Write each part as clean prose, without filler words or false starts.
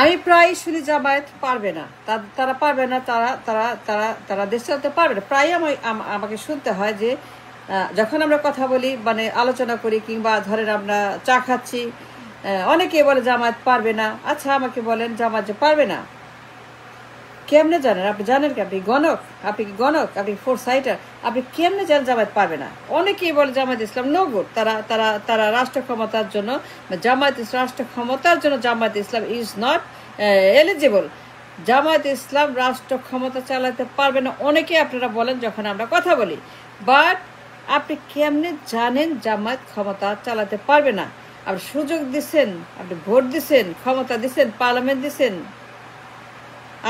আমি প্রায় শুনি জামায়াত পারবে না, তারা পারবে না, তারা তারা তারা তারা দেশ চালাতে পারবে না। প্রায় আমাকে শুনতে হয় যে যখন আমরা কথা বলি, মানে আলোচনা করি, কিংবা ধরেন আমরা চা খাচ্ছি, অনেকে বলে জামায়াত পারবে না। আচ্ছা, আমাকে বলেন জামায়াত যে পারবে না কেমনে জানেন? আপনি জানেন কি? আপনি গণক? আপনি কি গণক? আপনি ফোর সাইটার? আপনি কেমনে জানেন জামায়াত পারবে না? অনেকেই বলে জামায়াত ইসলাম নো গুড, তারা তারা তারা রাষ্ট্র ক্ষমতার জন্য, রাষ্ট্র ক্ষমতার জন্য জামায়াত ইসলাম ইজ নট এলিজিবল। জামায়াত ইসলাম রাষ্ট্র ক্ষমতা চালাতে পারবে না অনেকেই আপনারা বলেন যখন আমরা কথা বলি। বাট আপনি কেমনে জানেন জামায়াত ক্ষমতা চালাতে পারবে না? আপনি সুযোগ দিচ্ছেন, আপনি ভোট দিচ্ছেন, ক্ষমতা দিচ্ছেন, পার্লামেন্ট দিচ্ছেন,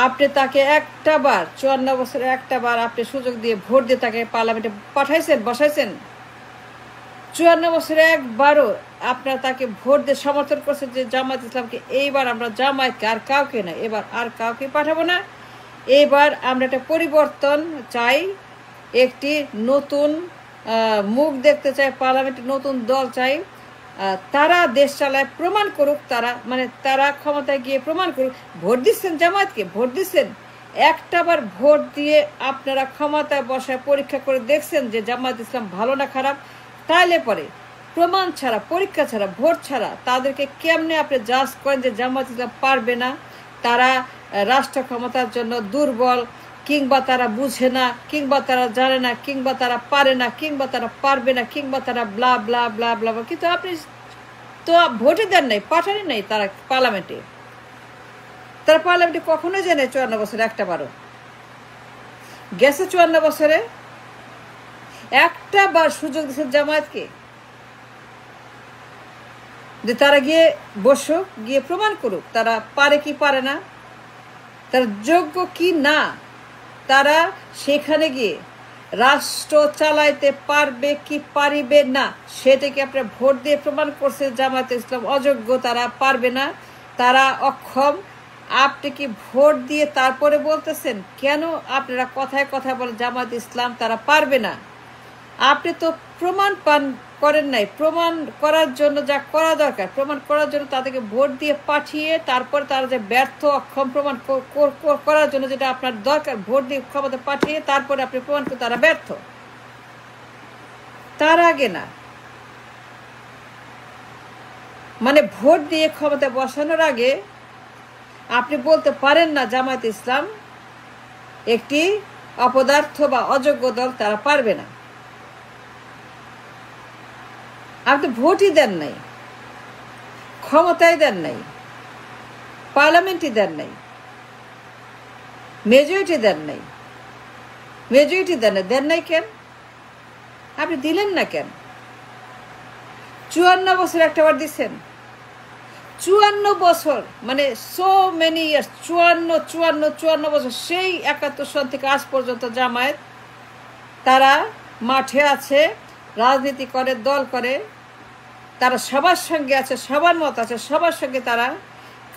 আপনি তাকে একটা বার 54 বছরে একটা বার আপনি সুযোগ দিয়ে ভোট দিয়ে তাকে পার্লামেন্টে পাঠাইছেন, বসাইছেন। 54 বছরে একবারও আপনারা তাকে ভোট দিয়ে সমর্থন করছেন যে জামায়াত ইসলামকে এইবার আমরা জামায়াতকে আর কাউকে না, এবার আর কাউকে পাঠাবো না, এইবার আমরা একটা পরিবর্তন চাই, একটি নতুন মুখ দেখতে চাই, পার্লামেন্টে নতুন দল চাই, তারা দেশ চালায়, প্রমাণ করুক, তারা ক্ষমতায় গিয়ে প্রমাণ করুক। ভোট দিচ্ছেন জামায়াতকে, ভোট দিচ্ছেন, একটাবার ভোট দিয়ে আপনারা ক্ষমতায় বসায় পরীক্ষা করে দেখছেন যে জামায়াত ইসলাম ভালো না খারাপ? তাইলে পরে প্রমাণ ছাড়া, পরীক্ষা ছাড়া, ভোট ছাড়া তাদেরকে কেমনে আপনি জাজ করেন যে জামায়াত ইসলাম পারবে না, তারা রাষ্ট্র ক্ষমতার জন্য দুর্বল, কিংবা তারা বুঝে না, কিংবা তারা জানে না, কিংবা তারা পারে না, কিংবা তারা পারবে না, কিংবা তারা ব্লা ব্লা ব্লা ব্লা। কিন্তু আপনি তো ভোটে দেন নাই, পাঠানি নাই তারা পার্লামেন্টে। তারা পার্লামেন্টে কখনোই যায় না 54 বছরে একটা বারও। গেছে 54 বছরে একটা বার সুযোগ দিচ্ছেন জামায়াতকে যে তারা গিয়ে বসুক, গিয়ে প্রমাণ করুক তারা পারে কি পারে না, তারা যোগ্য কি না, তারা সেখানে গিয়ে রাষ্ট্র চালাইতে পারবে কি পারিবে না, সেটাকে আপনারা ভোট দিয়ে প্রমাণ করছে জামায়াত ইসলাম অযোগ্য, তারা পারবে না, তারা অক্ষম। আপনি কি ভোট দিয়ে তারপরে বলতেছেন? কেন আপনারা কথায় কথায় বলেন জামায়াত ইসলাম তারা পারবে না? আপনি তো প্রমাণ করেন নাই। প্রমাণ করার জন্য যা করা দরকার, প্রমাণ করার জন্য তাদেরকে ভোট দিয়ে পাঠিয়ে তারপর তারা যে ব্যর্থ, অক্ষম, প্রমাণ করার জন্য যেটা আপনার দরকার, ভোট দিয়ে ক্ষমতা পাঠিয়ে তারপরে আপনি প্রমাণ করতে তারা ব্যর্থ, তার আগে না। মানে ভোট দিয়ে ক্ষমতা বসানোর আগে আপনি বলতে পারেন না জামায়াত ইসলাম একটি অপদার্থ বা অযোগ্য দল, তারা পারবে না। আপনি ভোটই দেন নাই, ক্ষমতায় দেন নাই, পার্লামেন্টই দেন নাই, মেজরিটি দেন নাই, দেন নাই কেন? আপনি দিলেন না কেন? 54 বছর একটাবার দিচ্ছেন, 54 বছর, মানে সো মেনি ইয়ার্স, 54 বছর, সেই 71 সাল থেকে আজ পর্যন্ত জামায়াত তারা মাঠে আছে, রাজনীতি করে, দল করে, তারা সবার সঙ্গে আছে, সবার মত আছে, সবার সঙ্গে তারা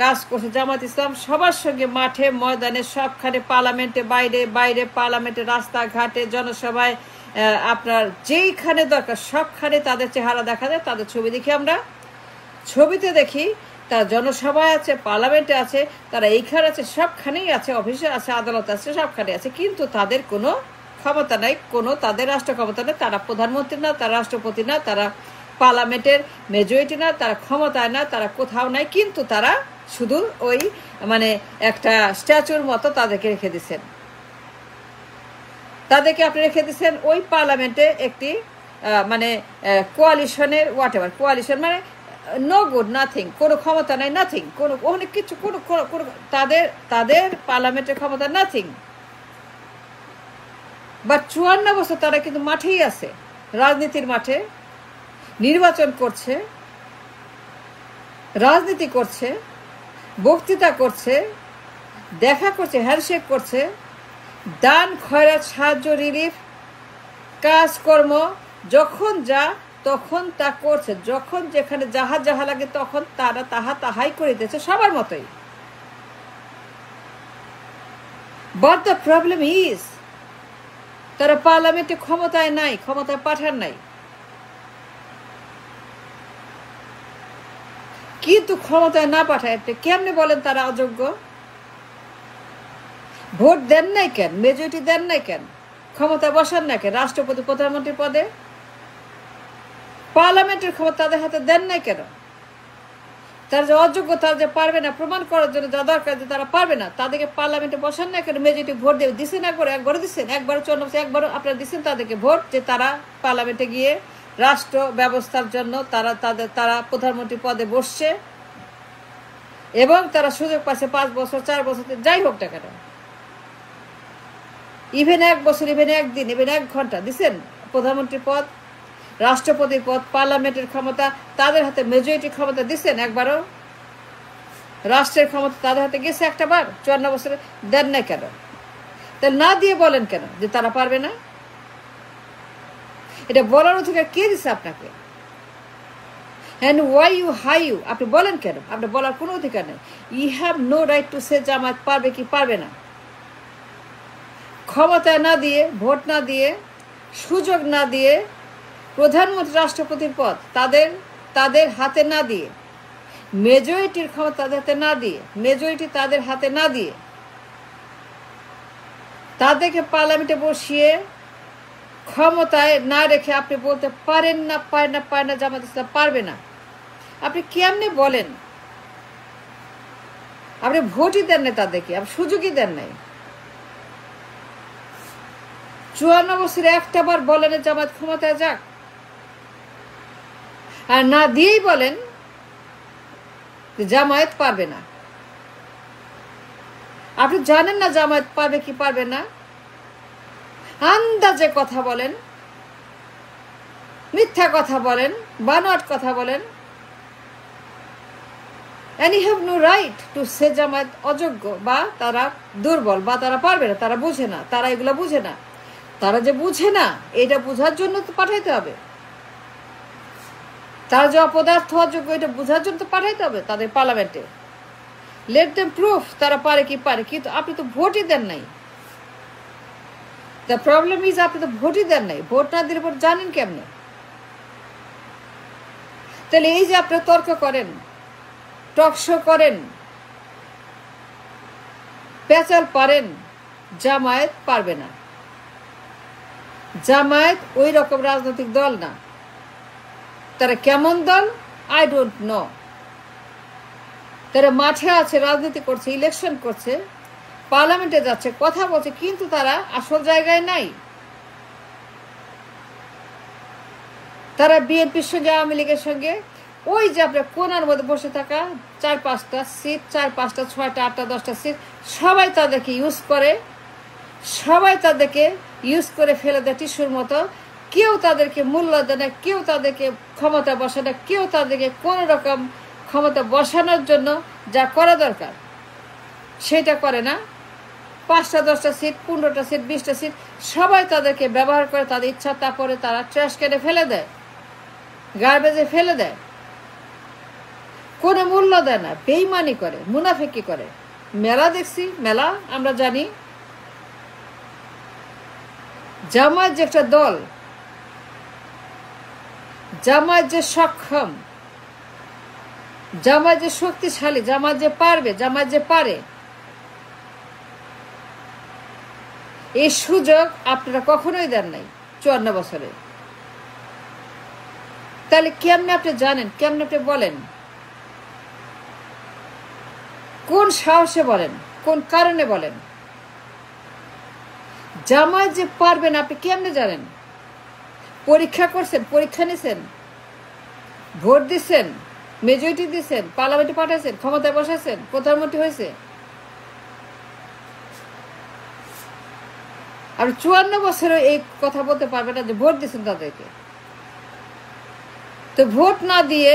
কাজ করছে। জামায়াত ইসলাম সবার সঙ্গে মাঠে, ময়দানে, সবখানে, পার্লামেন্টে, বাইরে বাইরে, পার্লামেন্টে, রাস্তাঘাটে, জনসভায়, আপনার যেইখানে দরকার সবখানে তাদের চেহারা দেখা যায়, তাদের ছবি দেখি আমরা, ছবিতে দেখি তারা জনসভায় আছে, পার্লামেন্টে আছে, তারা এইখানে আছে, সবখানেই আছে, অফিসে আছে, আদালত আছে, সবখানে আছে, কিন্তু তাদের কোনো ক্ষমতা নাই, কোনো তাদের রাষ্ট্র ক্ষমতা নেই, তারা প্রধানমন্ত্রী না, তারা রাষ্ট্রপতি না, তারা পার্লামেন্টের মেজরিটি না, তারা ক্ষমতায় না, তারা কোথাও নাই, কিন্তু তারা শুধু ওই মানে একটা স্ট্যাচুর মতো তাদেরকে রেখে দিচ্ছেন। তাদেরকে আপনি রেখে দিচ্ছেন ওই পার্লামেন্টে একটি মানে কোয়ালিশনের হোয়াটএভার, কোয়ালিশন মানে নো গুড, নাথিং, কোনো ক্ষমতা নাই, নাথিং, কোনো অনেক কিছু, কোনো তাদের পার্লামেন্টের ক্ষমতা নাথিং। বা 54 বছর তারা কিন্তু মাঠেই আছে, রাজনীতির মাঠে, নির্বাচন করছে, রাজনীতি করছে, বক্তৃতা করছে, দেখা করছে, হ্যান্ডশেক করছে, দান, খয়রাত, সাহায্য, রিলিফ, কাজকর্ম, যখন যা তখন তা করছে, যখন যেখানে যাহা যাহা লাগে তখন তারা তাহাই করিতেছে, সবার মতোই। বাট দ্য প্রবলেম ইজ তারা পার্লামেন্টে ক্ষমতায় নাই, ক্ষমতায় পাঠান নাই। কিন্তু ক্ষমতায় না পাঠায় আপনি কেমনে বলেন তারা অযোগ্য? ভোট দেন নাই কেন? মেজরিটি দেন নাই কেন? ক্ষমতা বসান না কেন? রাষ্ট্রপতি প্রধানমন্ত্রী পদে পার্লামেন্টের ক্ষমতা তাদের হাতে দেন নাই কেন? তারা যে অযোগ্য, তারা যে পারবে না প্রমাণ করার জন্য যা দরকার যে তারা পারবে না, তাদেরকে পার্লামেন্টে বসান না কেন? মেজরিটি ভোট দিয়ে দিচ্ছেন, একবারও দিচ্ছেন, একবারও 54 বছর একবারও আপনারা দিচ্ছেন তাদেরকে ভোট, যে তারা পার্লামেন্টে গিয়ে রাষ্ট্র ব্যবস্থার জন্য তারা প্রধানমন্ত্রী পদে বসছে এবং তারা সুযোগ পাচ্ছে 5 বছর 4 বছর যাই হোক না কেন, ইভেন 1 বছর, ইভেন 1 দিন, ইভেন 1 ঘন্টা দিচ্ছেন প্রধানমন্ত্রীর পদ, রাষ্ট্রপতির পদ, পার্লামেন্টের ক্ষমতা তাদের হাতে, মেজরিটির ক্ষমতা দিচ্ছেন একবারও? রাষ্ট্রের ক্ষমতা তাদের হাতে গেছে একটা বার 54 বছরে? দেন নাই কেন? তাহলে না দিয়ে বলেন কেন যে তারা পারবে না? এটা বলার অধিকার কে দিচ্ছে আপনাকে? And why you hire you? আপনি বলেন কেন? আপনি বলার কোনো অধিকার নেই। You have no right to say Jamaat পারবে কি পারবে না। ক্ষমতা না দিয়ে, ভোট না দিয়ে, সুযোগ না দিয়ে, প্রধানমন্ত্রী রাষ্ট্রপতির পদ তাদের হাতে না দিয়ে, মেজরিটির ক্ষমতা তাদের হাতে না দিয়ে, মেজরিটি তাদের হাতে না দিয়ে, তাদেরকে পার্লামেন্টে বসিয়ে ক্ষমতায় না রেখে আপনি বলতে পারেন না, পারে না জামায়াত ইসলাম পারবে না। আপনি কেমনে বলেন? আপনি ভোটই দেন নাই তাদেরকে, আপনি সুযোগই দেন নাই। 54 বছরে একটা বার বলেন জামায়াত ক্ষমতায় যাক, আর না দিয়েই বলেন যে জামায়াত পারবে না। আপনি জানেন না জামায়াত পারবে কি পারবে না, আন্দাজে কথা বলেন, মিথ্যা কথা বলেন, বানোয়াট কথা বলেন। And you have no right to say Jamaat অযোগ্য বা তারা দুর্বল বা তারা পারবে না, তারা বুঝে না, তারা এগুলো বুঝে না। তারা যে বুঝে না এটা বোঝার জন্য তো পাঠাইতে হবে। তারা যে অপদার্থ অযোগ্য এটা বোঝার জন্য তো পাঠাইতে হবে তাদের পার্লামেন্টে। লেট দেম প্রুফ তারা পারে কি পারে। কিন্তু আপনি তো ভোটই দেন নাই। দ্য প্রবলেম ইজ আপনি তো ভোটই দেন নাই। ভোট না দিলে পর জানেন কেমনে? তাহলে এই যে আপনি তর্ক করেন, টকশো করেন, পেঁচাল পারেন, জামায়াত পারবে না। জামায়াত ওই রকম রাজনৈতিক দল না। তারা কেমন দল? I don't know. তারা মাঠে আছে, রাজনীতি করছে, ইলেকশন করছে, পার্লামেন্টে যাচ্ছে, কথা বলছে, কিন্তু তারা আসল জায়গায় নাই। তারা বিএনপির সঙ্গে, আওয়ামী লীগের সঙ্গে ওই যে আপনার কোনার মধ্যে বসে থাকা 4-5টা সিট, 4-5টা 6টা 8টা 10টা সিট, সবাই তাদেরকে ইউজ করে, সবাই তাদেরকে ইউজ করে ফেলে দেয় টিস্যুর মতো। কেউ তাদেরকে মূল্য দেয় না, কেউ তাদেরকে ক্ষমতা বসায় না, কেউ তাদেরকে কোনো রকম ক্ষমতা বসানোর জন্য যা করা দরকার সেটা করে না। 5টা 10টা সিট, 15টা সিট, 20টা সিট সবাই তাদেরকে ব্যবহার করে তাদের ইচ্ছা। তারপরে তারা ট্র্যাশ কেটে ফেলে দেয়, গার্বেজে ফেলে দেয়, কোনো মূল্য দেয় না, বেইমানি করে, মুনাফিকি করে। মেলা দেখছি, মেলা আমরা জানি। জামায়াত যে একটা দল, জামায়াত যে সক্ষম, জামায়াত যে শক্তিশালী, জামায়াত যে পারবে, জামায়াত যে পারে, এই সুযোগ আপনারা কখনোই দেন নাই 54 বছরে। তাহলে কেমনে আপনি জানেন, কেমনে আপনি বলেন, কোন সাহসে বলেন, কোন কারণে বলেন জামায়াত যে পারবেন? আপনি কেমনে জানেন? পরীক্ষা করছেন, পরীক্ষা নিছেন, ভোট দিচ্ছেন, মেজরিটি দিচ্ছেন, পার্লামেন্টে পাঠাইছেন, ক্ষমতায় বসাইছেন, প্রধানমন্ত্রী হয়েছে। আর 54 বছরে এই কথা বলতে পারবে না যে ভোট দিচ্ছেন তাদেরকে। তো ভোট না দিয়ে,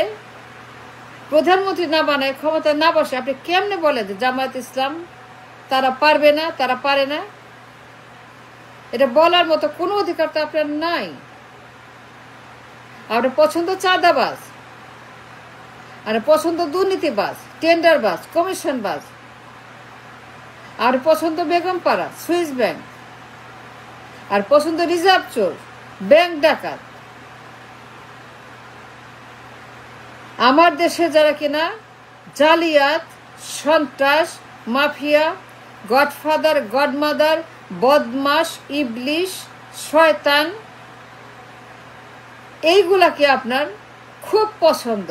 প্রধানমন্ত্রী না বানায়, ক্ষমতা না বসে আপনি কেমনে বলেন যে জামায়াত ইসলাম তারা পারবে না, তারা পারে না? এটা বলার মতো কোনো অধিকার তো আপনার নাই। আপনার পছন্দ চাঁদাবাজ, আর পছন্দ দুর্নীতিবাজ, টেন্ডারবাজ, কমিশনবাজ, আর পছন্দ বেগমপাড়া, সুইস ব্যাংক, আর পছন্দ রিজার্ভ চোর, ব্যাংক ডাকাত, আমার দেশে যারা কিনা জালিয়াত, সন্ত্রাস, মাফিয়া, গডফাদার, গডমাদার, বদমাস, ইবলিশ, শয়তান, এইগুলাকে আপনার খুব পছন্দ,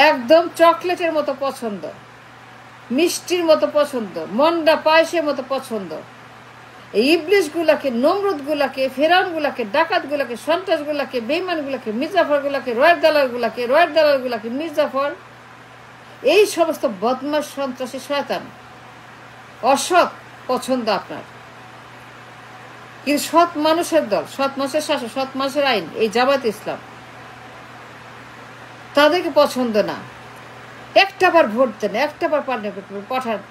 একদম চকলেটের মতো পছন্দ, মিষ্টির মতো পছন্দ, মন্ডা পায়েসের মতো পছন্দ। এই ইবলিশগুলাকে, নমরুদগুলাকে, ফেরাউনগুলাকে, ডাকাতগুলাকে, সন্ত্রাসগুলাকে, বেঈমানগুলাকে, মির্জাফরগুলাকে, রয়ের দালালগুলাকে, মির্জাফর, এই সমস্ত বদমাস, সন্ত্রাসী, শয়তান, অসৎ পছন্দ আপনার। কিন্তু সৎ মানুষের দল, সৎ মানুষের শাসন, সৎ মানুষের আইন, এই জামায়াত ইসলাম, তাদেরকে পছন্দ না। একটাবার ভোট দেন, একটাবার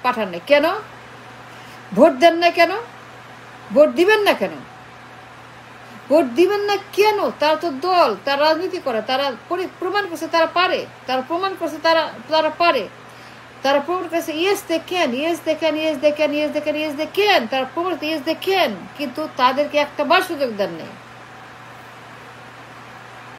পাঠান না কেন? ভোট দেন না কেন? ভোট দিবেন না কেন? ভোট দিবেন না কেন? তারা তো দল, তারা রাজনীতি করে, তারা প্রমাণ করছে তারা পারে, তারা প্রমাণ করছে তারা পারে, তারা প্রমাণ করছে ইয়েস দে ক্যান, তারা প্রমাণ ইয়েস দে ক্যান, কিন্তু তাদেরকে একটা বার সুযোগ দেন নেই।